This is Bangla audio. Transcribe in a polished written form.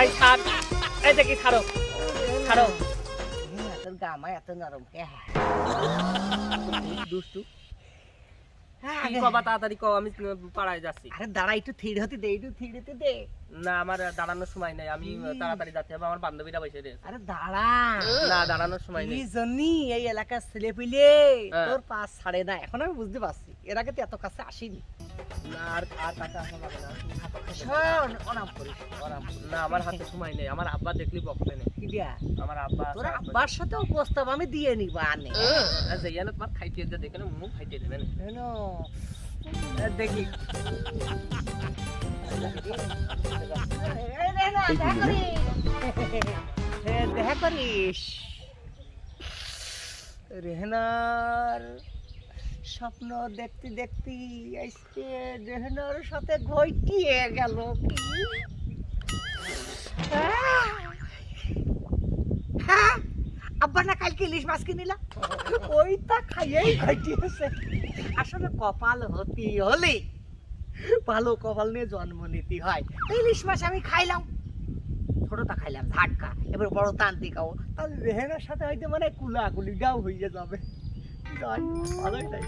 এই ছাড়, এই দেখি ছাড়ো ছাড়ো। তোর গামা এত নরম কে দুষ্টু। কি কবা তাড়াতাড়ি কও, আমি পাড়ায় যাচ্ছি। আরে দাঁড়া, একটু থির হতে দে, একটু থির হতে দে। না আমার দাঁড়ানোর সময় নেই, আমি তাড়াতাড়ি যাচ্ছি, আমার বান্ধবীরা বসে রয়েছে। আরে দাঁড়া, না দাঁড়ানোর সময় নেই। কি জানি এই এলাকার ছেলে পেলে তোর পাশ ছাড়ে না, এখন আমি বুঝতে পারছি। এর আগে তো এত কাছে আসিনি। না আর কাছে আসা যাবে না। শোন, অনাম করিস, অনাম। না আমার হাতে সময় নেই, আমার আব্বা দেখলি বকবে না। কি দিয়া? আমার আব্বা তোর আব্বার সাথেও প্রস্তাব আমি দিয়ে নিব আনে। যাইয়া না তোমার খাইতে দেখে না, মুখ খাইতে দেবে না। হেনো দেখি দেখা করিস। রেহনার স্বপ্ন দেখতে দেখতে আজকে রেহনার সাথে ঘটিয়ে গেল কি। হ্যাঁ, আব্বা না কালকে ইলিশ মাছ কিনিলা, ওইটা খাইয়েই ঘটিয়েছে। আসলে কপাল হতে হলে ভালো কপাল নিয়ে জন্ম নিতে হয়। ইলিশ মাছ আমি খাইলাম, ছোটটা খাইলাম ঝাটকা, এবার বড় টানতে খাও, তাহলে রেহেনার সাথে হয়তো মানে কুলাকুলি গাও হয়ে যাবে। ভালোই তাই।